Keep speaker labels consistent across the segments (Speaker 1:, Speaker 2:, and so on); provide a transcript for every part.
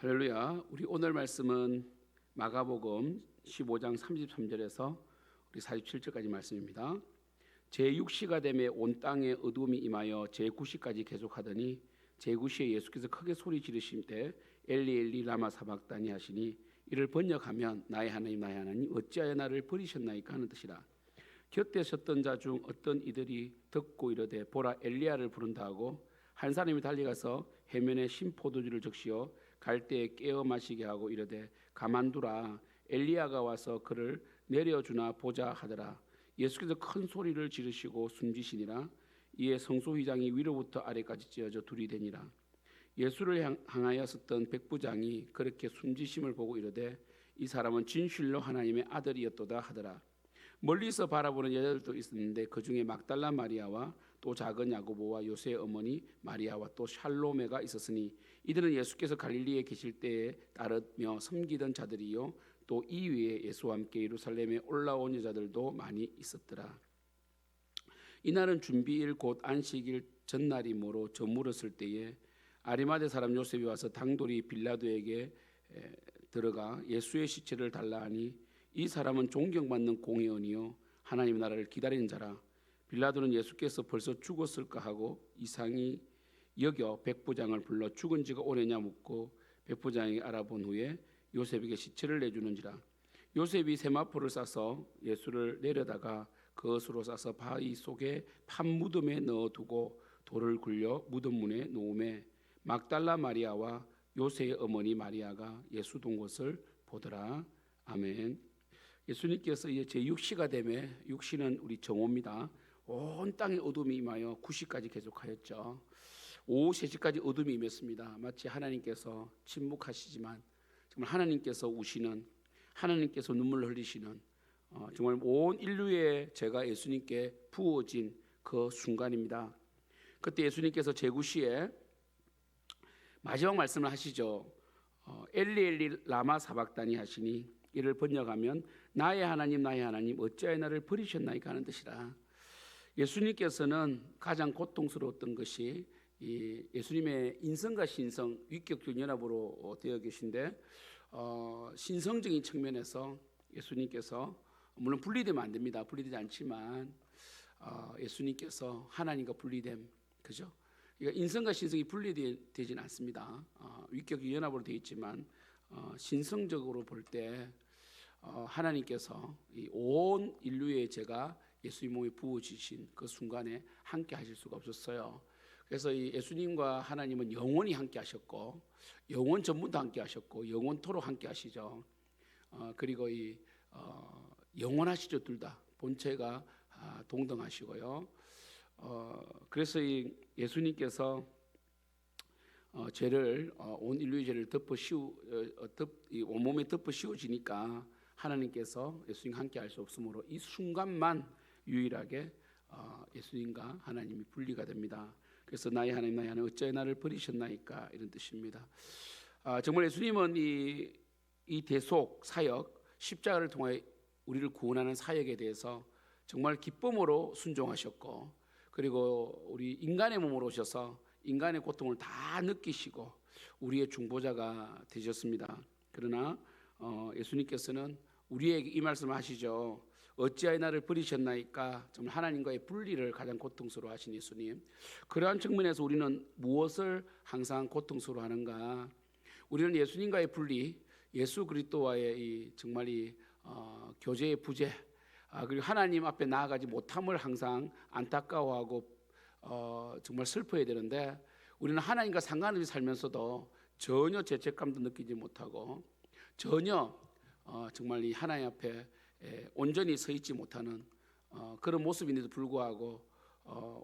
Speaker 1: 할렐루야. 우리 오늘 말씀은 마가복음 15장 33절에서 우리 47절까지 말씀입니다. 제6시가 되매 온 땅에 어둠이 임하여 제9시까지 계속하더니 제9시에 예수께서 크게 소리 지르시되 엘리 엘리 라마 사박다니 하시니 이를 번역하면 나의 하나님 어찌하여 나를 버리셨나이까 하는 뜻이라. 곁에 섰던 자 중 어떤 이들이 듣고 이르되 보라 엘리야를 부른다 하고 한 사람이 달려가서 해면에 신 포도주를 적시어 갈대에 깨어 마시게 하고 이르되 가만두라 엘리야가 와서 그를 내려주나 보자 하더라. 예수께서 큰 소리를 지르시고 숨지시니라. 이에 성소휘장이 위로부터 아래까지 찢어져 둘이 되니라. 예수를 향하여 섰던 백부장이 그렇게 숨지심을 보고 이르되 이 사람은 진실로 하나님의 아들이었도다 하더라. 멀리서 바라보는 여자들도 있었는데 그 중에 막달라 마리아와 또 작은 야고보와 요새의 어머니 마리아와 또 샬로메가 있었으니 이들은 예수께서 갈릴리에 계실 때에 따르며 섬기던 자들이요 또 이 위에 예수와 함께 예루살렘에 올라온 여자들도 많이 있었더라. 이날은 준비일 곧 안식일 전날이므로 저물었을 때에 아리마대 사람 요셉이 와서 당돌이 빌라도에게 들어가 예수의 시체를 달라 하니 이 사람은 존경받는 공회원이요 하나님의 나라를 기다리는 자라. 빌라도는 예수께서 벌써 죽었을까 하고 이상히 여겨 백부장을 불러 죽은 지가 오래냐 묻고 백부장이 알아본 후에 요셉에게 시체를 내주는지라. 요셉이 세마포를 싸서 예수를 내려다가 그것으로 싸서 바위 속에 판 무덤에 넣어두고 돌을 굴려 무덤 문에 놓음에 막달라 마리아와 요새의 어머니 마리아가 예수 돈 것을 보더라. 아멘. 예수님께서 이제 제6시가 되매, 6시는 우리 정오입니다. 온 땅에 어둠이 임하여 9시까지 계속하였죠. 오후 3시까지 어둠이 임했습니다. 마치 하나님께서 침묵하시지만 정말 하나님께서 우시는, 하나님께서 눈물을 흘리시는 정말 온 인류의 죄가 예수님께 부어진 그 순간입니다. 그때 예수님께서 제9시에 마지막 말씀을 하시죠. 엘리 엘리 라마 사박다니 하시니 이를 번역하면 나의 하나님 어찌하여 나를 버리셨나이까 하는 뜻이라. 예수님께서는 가장 고통스러웠던 것이 이 예수님의 인성과 신성 위격적 연합으로 되어 계신데 신성적인 측면에서 예수님께서 물론 분리되면 안 됩니다. 분리되지 않지만 예수님께서 하나님과 분리됨, 그죠? 그러니까 인성과 신성이 분리되지는 않습니다. 위격적 연합으로 되어 있지만 신성적으로 볼 때 하나님께서 이 온 인류의 죄가 예수님 몸에 부어지신 그 순간에 함께 하실 수가 없었어요. 그래서 이 예수님과 하나님은 영원히 함께 하셨고 영원 전부터 함께 하셨고 영원토록 함께 하시죠. 그리고 이 영원하시죠. 둘 다 본체가 동등하시고요. 그래서 이 예수님께서 죄를 온 인류의 죄를 온몸에 덮어 씌워지니까 하나님께서 예수님과 함께 할 수 없으므로 이 순간만 유일하게 예수님과 하나님이 분리가 됩니다. 그래서 나의 하나님 어찌하여 나를 버리셨나이까 이런 뜻입니다. 정말 예수님은 이 대속 사역 십자가를 통해 우리를 구원하는 사역에 대해서 정말 기쁨으로 순종하셨고 그리고 우리 인간의 몸으로 오셔서 인간의 고통을 다 느끼시고 우리의 중보자가 되셨습니다. 그러나 예수님께서는 우리에게 이 말씀을 하시죠. 어찌하여 나를 버리셨나이까. 정말 하나님과의 분리를 가장 고통스러워하신 예수님. 그러한 측면에서 우리는 무엇을 항상 고통스러워하는가? 우리는 예수님과의 분리, 예수 그리스도와의 이 정말 교제의 부재, 그리고 하나님 앞에 나아가지 못함을 항상 안타까워하고 정말 슬퍼해야 되는데 우리는 하나님과 상관없이 살면서도 전혀 죄책감도 느끼지 못하고 전혀 정말 이 하나님 앞에 온전히 서 있지 못하는 그런 모습인데도 불구하고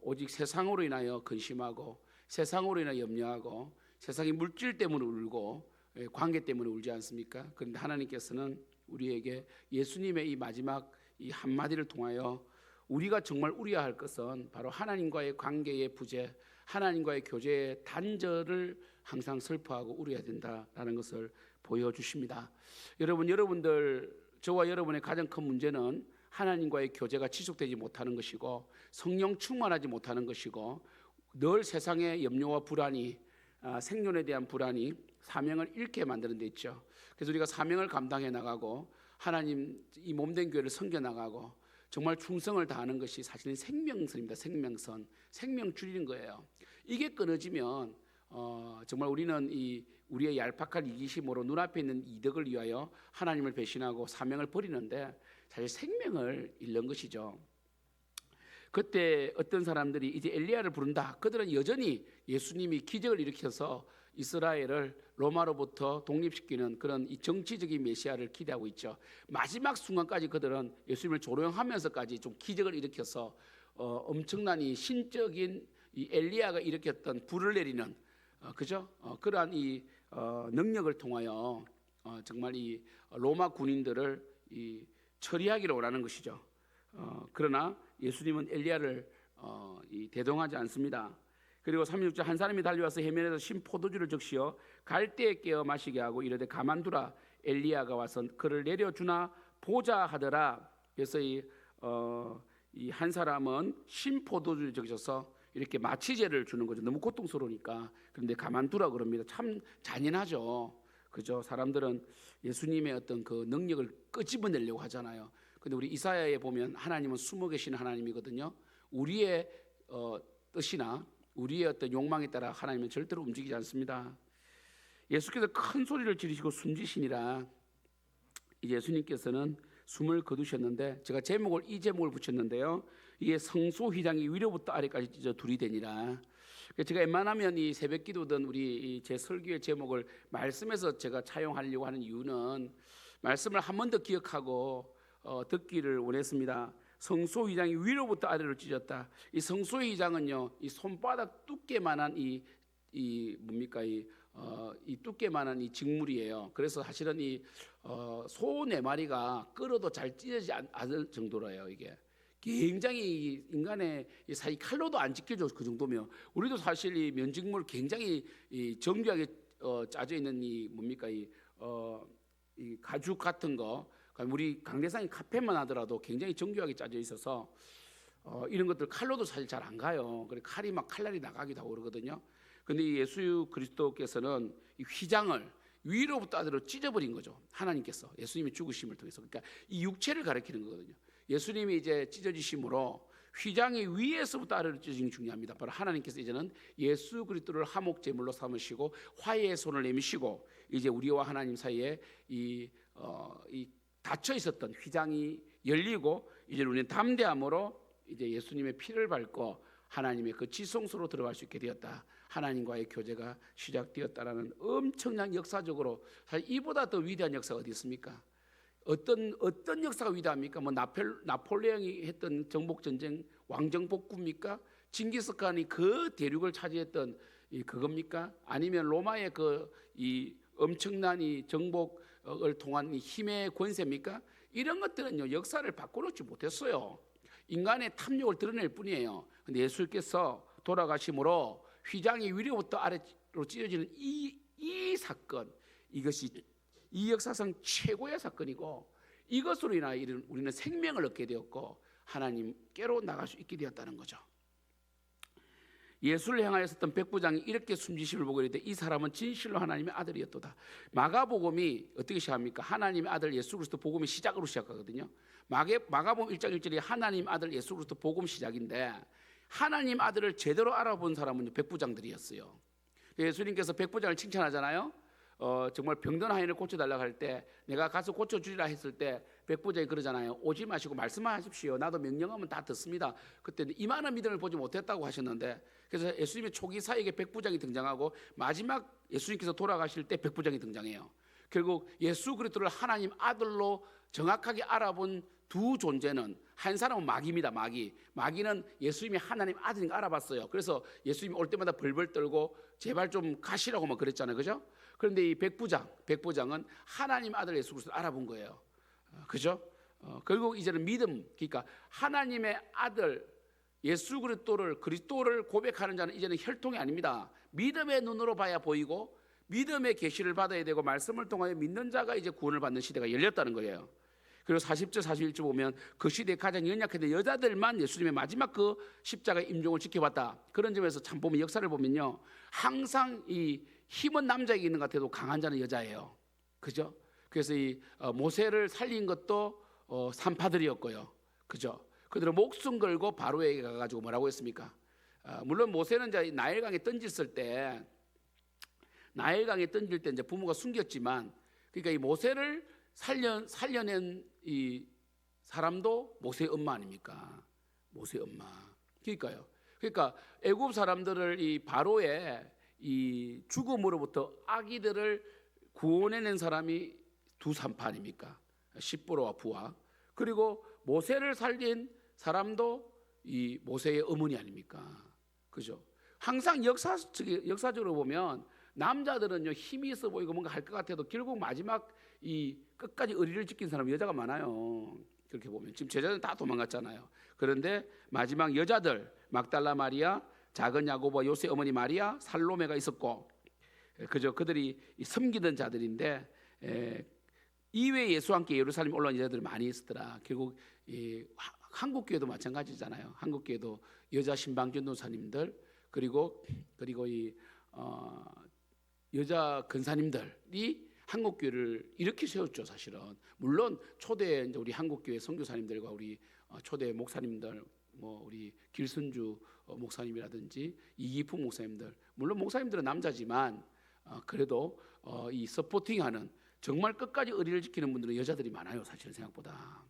Speaker 1: 오직 세상으로 인하여 근심하고 세상으로 인하여 염려하고 세상의 물질 때문에 울고 관계 때문에 울지 않습니까? 그런데 하나님께서는 우리에게 예수님의 이 마지막 이 한마디를 통하여 우리가 정말 우려야 할 것은 바로 하나님과의 관계의 부재, 하나님과의 교제의 단절을 항상 슬퍼하고 우려야 된다라는 것을 보여주십니다. 여러분들 저와 여러분의 가장 큰 문제는 하나님과의 교제가 지속되지 못하는 것이고 성령 충만하지 못하는 것이고 늘 세상의 염려와 불안이 생존에 대한 불안이 사명을 잃게 만드는 데 있죠. 그래서 우리가 사명을 감당해 나가고 하나님 이 몸된 교회를 섬겨 나가고 정말 충성을 다하는 것이 사실은 생명선입니다. 생명선, 생명 줄이는 거예요. 이게 끊어지면 정말 우리는 이 우리의 얄팍한 이기심으로 눈앞에 있는 이득을 위하여 하나님을 배신하고 사명을 버리는데 사실 생명을 잃는 것이죠. 그때 어떤 사람들이 이제 엘리야를 부른다. 그들은 여전히 예수님이 기적을 일으켜서 이스라엘을 로마로부터 독립시키는 그런 이 정치적인 메시아를 기대하고 있죠. 마지막 순간까지 그들은 예수님을 조롱하면서까지 좀 기적을 일으켜서 엄청난 이 신적인 이 엘리야가 일으켰던 불을 내리는 그죠? 그러한 이 능력을 통하여 정말 이 로마 군인들을 이 처리하기를 원하는 것이죠. 그러나 예수님은 엘리야를 대동하지 않습니다. 그리고 36절 한 사람이 달려와서 해면에서 신 포도주를 적시어 갈대에 깨어 마시게 하고 이르되 가만두라 엘리야가 와서 그를 내려주나 보자 하더라. 그래서 이 한 사람은 신 포도주를 적셔서 이렇게 마취제를 주는 거죠. 너무 고통스러우니까. 그런데 가만두라 그럽니다. 참 잔인하죠. 그죠? 사람들은 예수님의 어떤 그 능력을 끄집어내려고 하잖아요. 근데 우리 이사야에 보면 하나님은 숨어 계신 하나님이거든요. 우리의 뜻이나 우리의 어떤 욕망에 따라 하나님은 절대로 움직이지 않습니다. 예수께서 큰 소리를 지르시고 숨지시니라. 이제 예수님께서는 숨을 거두셨는데 제가 이 제목을 붙였는데요. 이게 성소휘장이 위로부터 아래까지 찢어 둘이 되니라. 제가 웬만하면 이 새벽기도든 우리 제 설교의 제목을 말씀에서 제가 차용하려고 하는 이유는 말씀을 한 번 더 기억하고 듣기를 원했습니다. 성소휘장이 위로부터 아래로 찢었다. 이 성소휘장은요, 이 손바닥 두께만한 이 뭡니까 이 두께만한 이 직물이에요. 그래서 사실은 이 소 네 마리가 끌어도 잘 찢어지지 않을 정도로요. 이게 굉장히 인간의 사이 칼로도 안 찢겨져. 그 정도면 우리도 사실 이 면직물 굉장히 이 정교하게 짜져 있는 이 뭡니까 이 가죽 같은 거. 우리 강대상의 카펫만 하더라도 굉장히 정교하게 짜져 있어서 이런 것들 칼로도 사실 잘 안 가요. 그래 칼이 막 칼날이 나가기도 하고 그러거든요. 근데 예수 그리스도께서는 이 휘장을 위로부터 아래로 찢어버린 거죠. 하나님께서 예수님의 죽으심을 통해서. 그러니까 이 육체를 가리키는 거거든요. 예수님이 이제 찢어지심으로 휘장이 위에서부터 아래로 찢어지는 게 중요합니다. 바로 하나님께서 이제는 예수 그리스도를 화목 제물로 삼으시고 화해의 손을 내미시고 이제 우리와 하나님 사이에 이 닫혀 있었던 휘장이 열리고 이제 우리는 담대함으로 이제 예수님의 피를 밟고 하나님의 그 지성소로 들어갈 수 있게 되었다. 하나님과의 교제가 시작되었다라는 엄청난 역사적으로 사실 이보다 더 위대한 역사가 어디 있습니까? 어떤 역사가 위대합니까? 뭐 나폴레옹이 했던 정복 전쟁 왕정복구입니까? 징기스칸이 그 대륙을 차지했던 그겁니까? 아니면 로마의 이 엄청난 이 정복을 통한 이 힘의 권세입니까? 이런 것들은요 역사를 바꿔놓지 못했어요. 인간의 탐욕을 드러낼 뿐이에요. 근데 예수께서 돌아가심으로 휘장이 위로부터 아래로 찢어지는 이 사건, 이것이 이 역사상 최고의 사건이고 이것으로 인하여 우리는 생명을 얻게 되었고 하나님께로 나갈 수 있게 되었다는 거죠. 예수를 향하여 섰던 백부장이 이렇게 숨지심을 보고 이르되 이 사람은 진실로 하나님의 아들이었도다. 마가복음이 어떻게 시작합니까? 하나님의 아들 예수 그리스도 복음의 시작으로 시작하거든요. 마가복음 1장 1절이 하나님 아들 예수 그리스도 복음 시작인데 하나님 아들을 제대로 알아본 사람은 백부장들이었어요. 예수님께서 백부장을 칭찬하잖아요. 정말 병든 하인을 고쳐달라고 할 때 내가 가서 고쳐주리라 했을 때 백부장이 그러잖아요. 오지 마시고 말씀만 하십시오. 나도 명령하면 다 듣습니다. 그때 이만한 믿음을 보지 못했다고 하셨는데 그래서 예수님의 초기 사역에 백부장이 등장하고 마지막 예수님께서 돌아가실 때 백부장이 등장해요. 결국 예수 그리스도를 하나님 아들로 정확하게 알아본 두 존재는 한 사람은 마귀입니다. 마귀는 예수님이 하나님 아들인 거 알아봤어요. 그래서 예수님이 올 때마다 벌벌 떨고 제발 좀 가시라고 막 그랬잖아요. 그죠? 그런데 이 백부장은 하나님 아들 예수 그리스도를 알아본 거예요. 그죠? 결국 이제는 믿음, 그러니까 하나님의 아들 예수 그리스도를 고백하는 자는 이제는 혈통이 아닙니다. 믿음의 눈으로 봐야 보이고 믿음의 계시를 받아야 되고 말씀을 통하여 믿는 자가 이제 구원을 받는 시대가 열렸다는 거예요. 그리고 40절 41절 보면 그 시대에 가장 연약했던 여자들만 예수님의 마지막 그 십자가의 임종을 지켜봤다. 그런 점에서 참 보면 역사를 보면요 항상 이 힘은 남자에게 있는 것 같아도 강한 자는 여자예요. 그죠? 그래서 이 모세를 살린 것도 산파들이었고요. 그죠? 그들은 목숨 걸고 바로에게 가가지고 뭐라고 했습니까? 물론 모세는 이제 나일강에 던졌을 때, 나일강에 던질 때 이제 부모가 숨겼지만, 그러니까 이 모세를 살려낸 이 사람도 모세의 엄마 아닙니까? 모세의 엄마. 그러니까요. 그러니까 애굽 사람들을 이 바로의 이 죽음으로부터 아기들을 구원해낸 사람이 두 산파 아닙니까? 십보로와 부하. 그리고 모세를 살린 사람도 이 모세의 어머니 아닙니까? 그죠? 항상 역사적으로 보면 남자들은요 힘이 있어 보이고 뭔가 할 것 같아도 결국 마지막 이 끝까지 의리를 지킨 사람은 여자가 많아요. 그렇게 보면 지금 제자들은 다 도망갔잖아요. 그런데 마지막 여자들 막달라 마리아, 작은 야고보, 요셉 어머니 마리아, 살로메가 있었고, 그죠? 그들이 섬기던 자들인데 이외에 예수와 함께 예루살렘 올라온 여자들이 많이 있었더라. 결국 한국 교회도 마찬가지잖아요. 한국 교회도 여자 신방 전도사님들 그리고 이 여자 근사님들이 한국 교회를 이렇게 세웠죠. 사실은 물론 초대 이제 우리 한국 교회 선교사님들과 우리 초대 목사님들, 뭐 우리 길순주 목사님이라든지 이기풍 목사님들, 물론 목사님들은 남자지만 그래도 이 서포팅하는 정말 끝까지 의리를 지키는 분들은 여자들이 많아요. 사실은 생각보다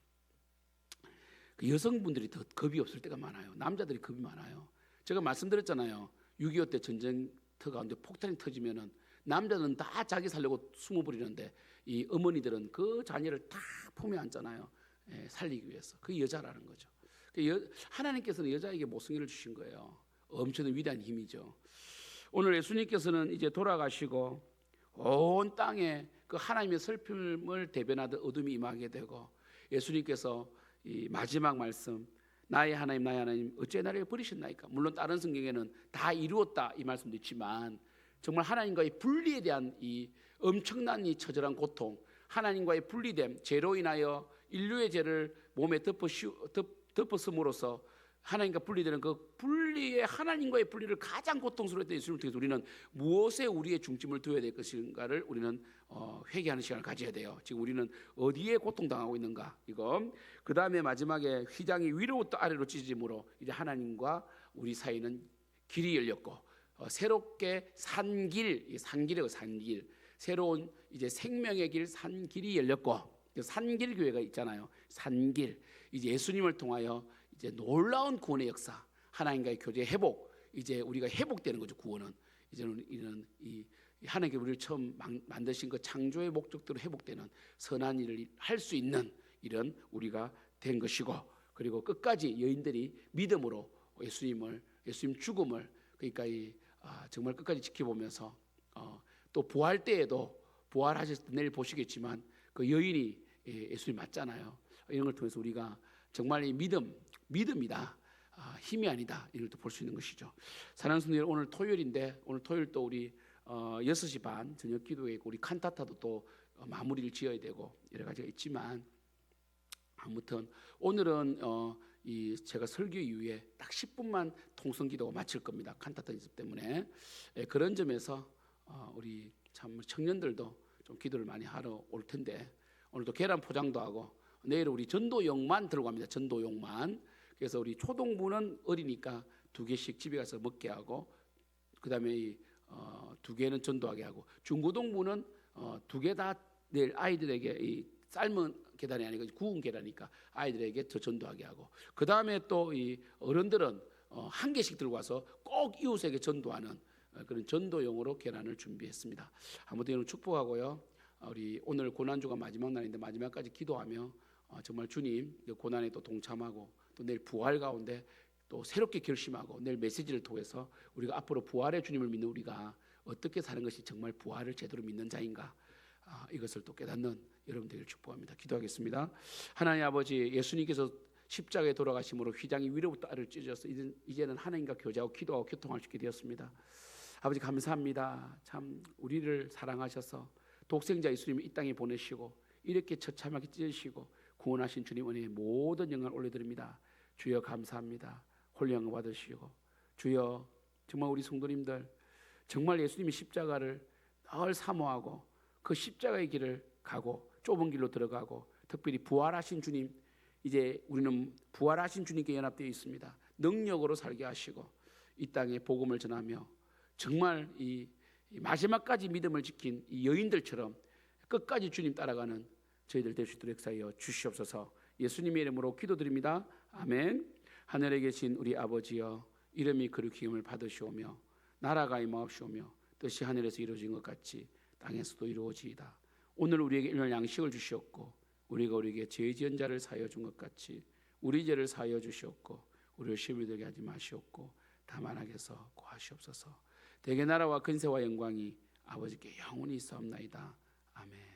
Speaker 1: 그 여성분들이 더 겁이 없을 때가 많아요. 남자들이 겁이 많아요. 제가 말씀드렸잖아요. 6.25 때 전쟁터 가운데 폭탄이 터지면은 남자는 다 자기 살려고 숨어버리는데 이 어머니들은 그 자녀를 다 품에 안잖아요. 살리기 위해서. 그게 여자라는 거죠. 하나님께서는 여자에게 모성애를 주신 거예요. 엄청난 위대한 힘이죠. 오늘 예수님께서는 이제 돌아가시고 온 땅에 그 하나님의 슬픔을 대변하듯 어둠이 임하게 되고, 예수님께서 이 마지막 말씀, 나의 하나님 어째 나를 버리셨나이까. 물론 다른 성경에는 다 이루었다 이 말씀도 있지만 정말 하나님과의 분리에 대한 이 엄청난 이 처절한 고통, 하나님과의 분리됨, 죄로 인하여 인류의 죄를 몸에 덮었음으로써 하나님과 분리되는 그 분리의 하나님과의 분리를 가장 고통스러웠던 예수님을 통해서 우리는 무엇에 우리의 중심을 두어야 될 것인가를 우리는 회개하는 시간을 가져야 돼요. 지금 우리는 어디에 고통당하고 있는가, 이거. 그 다음에 마지막에 휘장이 위로부터 아래로 찢어짐으로 이제 하나님과 우리 사이는 길이 열렸고, 새롭게 산길이고 산길, 새로운 이제 생명의 길 산길이 열렸고, 산길 교회가 있잖아요. 산길, 이제 예수님을 통하여 이제 놀라운 구원의 역사, 하나님과의 교제 회복, 이제 우리가 회복되는 거죠. 구원은 이제는 이 하나님께 우리를 처음 만드신 그 창조의 목적대로 회복되는 선한 일을 할 수 있는 이런 우리가 된 것이고, 그리고 끝까지 여인들이 믿음으로 예수님 죽음을, 그러니까 정말 끝까지 지켜보면서 또 부활 때에도 부활하셨을 때 내일 보시겠지만 그 여인이 예수님 맞잖아요. 이런 걸 통해서 우리가 정말 이 믿음이다, 힘이 아니다, 이걸 또 볼 수 있는 것이죠. 사랑하는 성도들, 오늘 토요일인데 오늘 토요일 또 우리 6시 반 저녁 기도회 있고 우리 칸타타도 또 마무리를 지어야 되고 여러 가지가 있지만, 아무튼 오늘은 제가 설교 이후에 딱 10분만 통성기도가 마칠 겁니다. 칸타타 연습 때문에. 그런 점에서 우리 참 청년들도 좀 기도를 많이 하러 올 텐데, 오늘도 계란 포장도 하고 내일 우리 전도용만 들고 갑니다. 전도용만. 그래서 우리 초동부는 어리니까 2개씩 집에 가서 먹게 하고, 그 다음에 2개는 전도하게 하고, 중고동부는 2개 다 내일 아이들에게 이 삶은 계란이 아니고 구운 계란이니까 아이들에게 더 전도하게 하고, 그 다음에 또 이 어른들은 1개씩 들고 와서 꼭 이웃에게 전도하는 그런 전도용으로 계란을 준비했습니다. 아무튼 여러분 축복하고요. 우리 오늘 고난주가 마지막 날인데 마지막까지 기도하며 정말 주님 고난에 또 동참하고, 또 내일 부활 가운데 또 새롭게 결심하고, 내일 메시지를 통해서 우리가 앞으로 부활의 주님을 믿는 우리가 어떻게 사는 것이 정말 부활을 제대로 믿는 자인가, 이것을 또 깨닫는 여러분들을 축복합니다. 기도하겠습니다. 하나님 아버지, 예수님께서 십자가에 돌아가심으로 휘장이 위로부터 아래로 찢어져서 이제는 하나님과 교제하고 기도하고 교통할 수 있게 되었습니다. 아버지 감사합니다. 참 우리를 사랑하셔서 독생자 예수님을 이 땅에 보내시고 이렇게 처참하게 찢으시고 구원하신 주님 은혜에 모든 영광을 올려드립니다. 주여 감사합니다. 홀리 영광 받으시고, 주여 정말 우리 성도님들 정말 예수님이 십자가를 늘 사모하고 그 십자가의 길을 가고 좁은 길로 들어가고 특별히 부활하신 주님, 이제 우리는 부활하신 주님께 연합되어 있습니다. 능력으로 살게 하시고 이 땅에 복음을 전하며 정말 이 마지막까지 믿음을 지킨 이 여인들처럼 끝까지 주님 따라가는 저희들 될 수 있도록 역사하여 주시옵소서. 예수님의 이름으로 기도드립니다. 아멘. 하늘에 계신 우리 아버지여, 이름이 거룩히 여김을 받으시오며 나라가 임하옵시오며 뜻이 하늘에서 이루어진 것 같이 땅에서도 이루어지이다. 오늘 우리에게 일용할 양식을 주시옵고 우리가 우리에게 죄 지은 자를 사하여 준 것 같이 우리 죄를 사하여 주시옵고 우리를 시험에 들게 하지 마시옵고 다만 악에서 구하시옵소서. 대개 나라와 근세와 영광이 아버지께 영원히 있사옵나이다. 아멘.